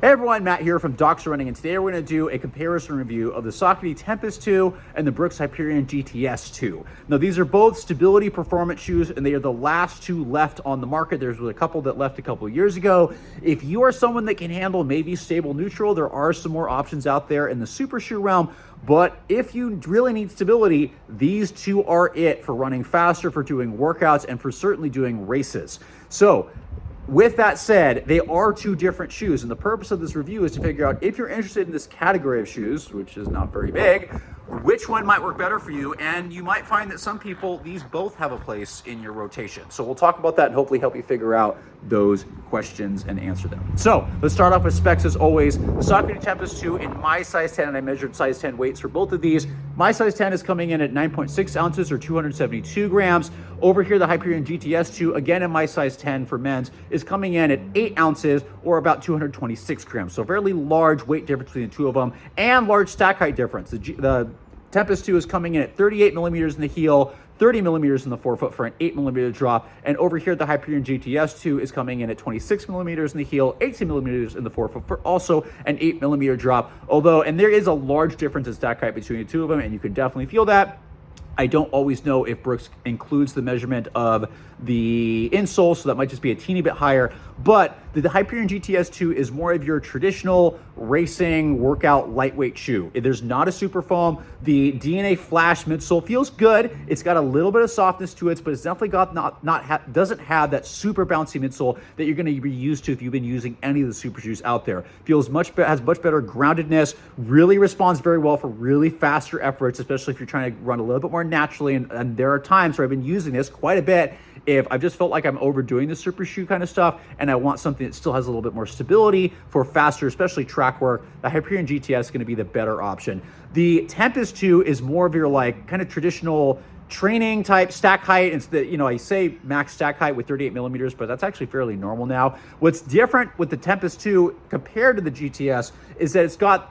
Hey everyone, Matt here from Docs Running, and today we're going to do a comparison review of the Saucony Tempus 2 and the Brooks Hyperion GTS 2. Now these are both stability performance shoes, and they are the last two left on the market. There's a couple that left a couple years ago. If you are someone that can handle maybe stable neutral, there are some more options out there in the super shoe realm. But if you really need stability, these two are it for running faster, for doing workouts, and for certainly doing races. So with that said, they are two different shoes, and the purpose of this review is to figure out if you're interested in this category of shoes, which is not very big, which one might work better for you. And you might find that some people, these both have a place in your rotation. So we'll talk about that and hopefully help you figure out those questions and answer them. So let's start off with specs as always. The Saucony Tempus 2 in my size 10, and I measured size 10 weights for both of these. My size 10 is coming in at 9.6 ounces or 272 grams. Over here, the Hyperion GTS 2, again in my size 10 for men's, is coming in at 8 ounces or about 226 grams. So fairly large weight difference between the two of them, and large stack height difference. The Tempus 2 is coming in at 38 millimeters in the heel, 30 millimeters in the forefoot for an 8 millimeter drop. And over here, the Hyperion GTS 2 is coming in at 26 millimeters in the heel, 18 millimeters in the forefoot for also an 8 millimeter drop. Although, and there is a large difference in stack height between the two of them, and you can definitely feel that. I don't always know if Brooks includes the measurement of the insole, so that might just be a teeny bit higher. But the Hyperion GTS 2 is more of your traditional racing workout lightweight shoe. There's not a super foam. The DNA Flash midsole feels good. It's got a little bit of softness to it, but it's definitely got doesn't have that super bouncy midsole that you're going to be used to if you've been using any of the super shoes out there. Has much better groundedness. Really responds very well for really faster efforts, especially if you're trying to run a little bit more naturally. And there are times where I've been using this quite a bit if I've just felt like I'm overdoing the super shoe kind of stuff and I want something that still has a little bit more stability for faster, especially track work. The Hyperion GTS is going to be the better option. The Tempus 2 is more of your like kind of traditional training type stack height. It's the, I say max stack height with 38 millimeters, but that's actually fairly normal now. What's different with the Tempus 2 compared to the GTS is that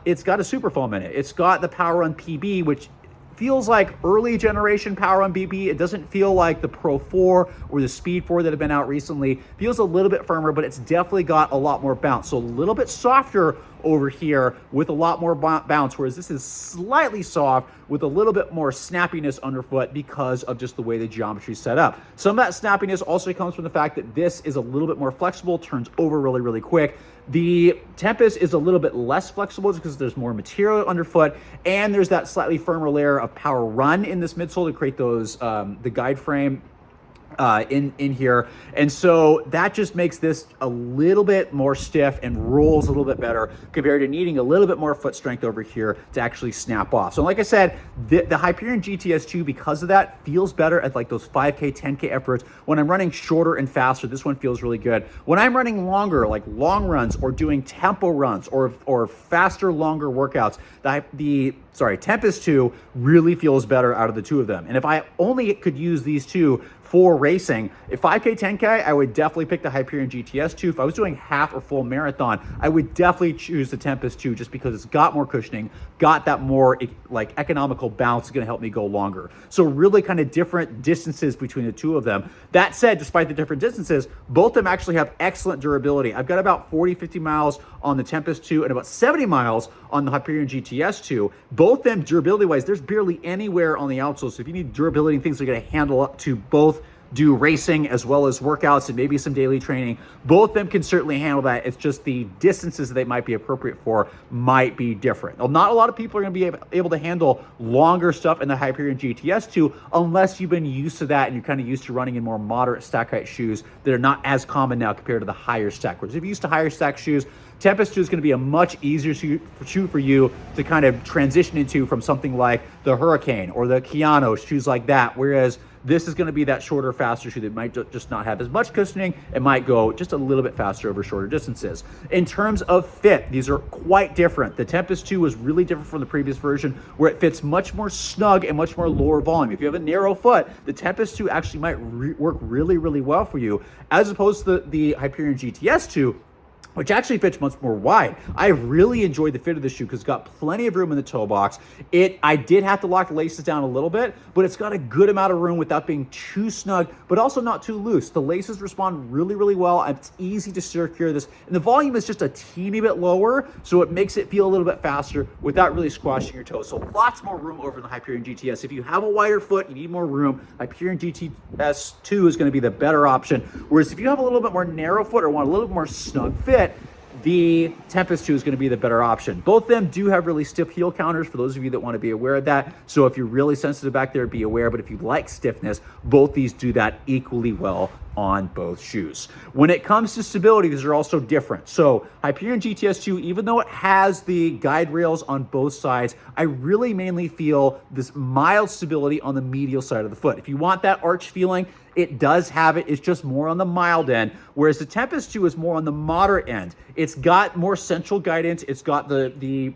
it's got a super foam in it. It's got the Power Run PB, which feels like early generation Power Run BB. It doesn't feel like the Pro 4 or the Speed 4 that have been out recently. Feels a little bit firmer, but it's definitely got a lot more bounce. So a little bit softer over here with a lot more bounce, whereas this is slightly soft with a little bit more snappiness underfoot because of just the way the geometry is set up. Some of that snappiness also comes from the fact that this is a little bit more flexible, turns over really, really quick. The Tempus is a little bit less flexible just because there's more material underfoot, and there's that slightly firmer layer of Power Run in this midsole to create those the guide frame in here. And so that just makes this a little bit more stiff and rolls a little bit better compared to needing a little bit more foot strength over here to actually snap off. So like I said, the Hyperion GTS 2, because of that, feels better at like those 5K, 10K efforts. When I'm running shorter and faster, this one feels really good. When I'm running longer, like long runs or doing tempo runs or faster, longer workouts, the Tempus 2 really feels better out of the two of them. And if I only could use these two for racing, if 5K, 10K, I would definitely pick the Hyperion GTS 2. If I was doing half or full marathon, I would definitely choose the Tempus 2 just because it's got more cushioning, got that more like economical bounce, is going to help me go longer. So really kind of different distances between the two of them. That said, despite the different distances, both of them actually have excellent durability. I've got about 40, 50 miles on the Tempus 2 and about 70 miles on the Hyperion GTS 2. Both them durability-wise, there's barely anywhere on the outsole. So if you need durability and things that are going to handle up to both do racing as well as workouts and maybe some daily training, both of them can certainly handle that. It's just the distances that they might be appropriate for might be different. Well, not a lot of people are going to be able to handle longer stuff in the Hyperion GTS 2 unless you've been used to that and you're kind of used to running in more moderate stack height shoes that are not as common now compared to the higher stack. Whereas if you're used to higher stack shoes, Tempus 2 is going to be a much easier shoe for you to kind of transition into from something like the Hurricane or the Keanu, shoes like that. Whereas this is going to be that shorter, faster shoe that might just not have as much cushioning. It might go just a little bit faster over shorter distances. In terms of fit, these are quite different. The Tempus 2 was really different from the previous version where it fits much more snug and much more lower volume. If you have a narrow foot, the Tempus 2 actually might work really, really well for you, as opposed to the Hyperion GTS 2, which actually fits much more wide. I really enjoyed the fit of the shoe because it's got plenty of room in the toe box. I did have to lock the laces down a little bit, but it's got a good amount of room without being too snug, but also not too loose. The laces respond really, really well. It's easy to secure this, and the volume is just a teeny bit lower, so it makes it feel a little bit faster without really squashing your toes. So lots more room over in the Hyperion GTS. If you have a wider foot, you need more room, Hyperion GTS 2 is going to be the better option. Whereas if you have a little bit more narrow foot or want a little bit more snug fit, the Tempus 2 is going to be the better option. Both of them do have really stiff heel counters for those of you that want to be aware of that. So if you're really sensitive back there, be aware. But if you like stiffness, both these do that equally well on both shoes. When it comes to stability, these are also different. So Hyperion GTS 2, even though it has the guide rails on both sides, I really mainly feel this mild stability on the medial side of the foot. If you want that arch feeling, it does have it. It's just more on the mild end, whereas the Tempus 2 is more on the moderate end. It's got more central guidance. It's got the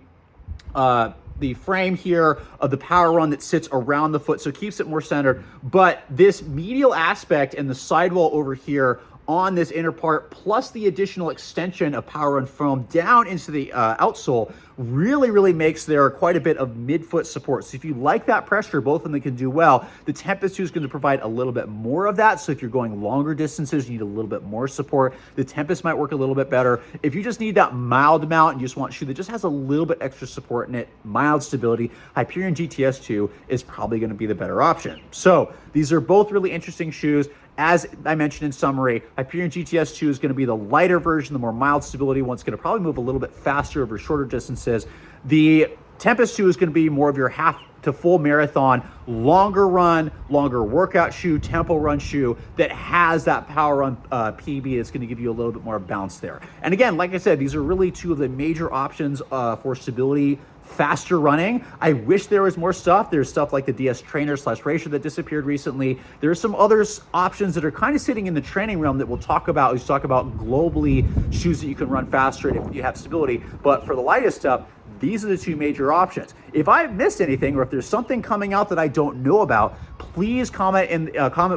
frame here of the power run that sits around the foot, so it keeps it more centered. But this medial aspect and the sidewall over here on this inner part, plus the additional extension of power run foam down into the outsole, really makes there quite a bit of midfoot support. So if you like that pressure, both of them can do well. The Tempus 2 is going to provide a little bit more of that. So if you're going longer distances, you need a little bit more support. The Tempus might work a little bit better. If you just need that mild amount and you just want a shoe that just has a little bit extra support in it, mild stability, Hyperion GTS 2 is probably going to be the better option. So these are both really interesting shoes. As I mentioned in summary, Hyperion GTS 2 is going to be the lighter version, the more mild stability one. It's going to probably move a little bit faster over shorter distances. The Tempus 2 is going to be more of your half to full marathon, longer run, longer workout shoe, tempo run shoe that has that power run PB that's going to give you a little bit more bounce there. And again, like I said, these are really two of the major options for stability, faster running. I wish there was more stuff. There's stuff like the DS Trainer / Racer that disappeared recently. There's some other options that are kind of sitting in the training realm that we'll talk about. We talk about globally shoes that you can run faster and if you have stability. But for the lightest stuff, these are the two major options. If I missed anything or if there's something coming out that I don't know about, please comment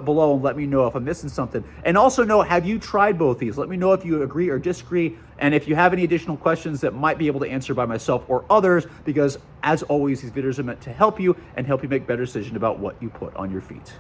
below and let me know if I'm missing something. And also know, have you tried both these? Let me know if you agree or disagree. And if you have any additional questions that might be able to answer by myself or others, because as always, these videos are meant to help you and help you make better decisions about what you put on your feet.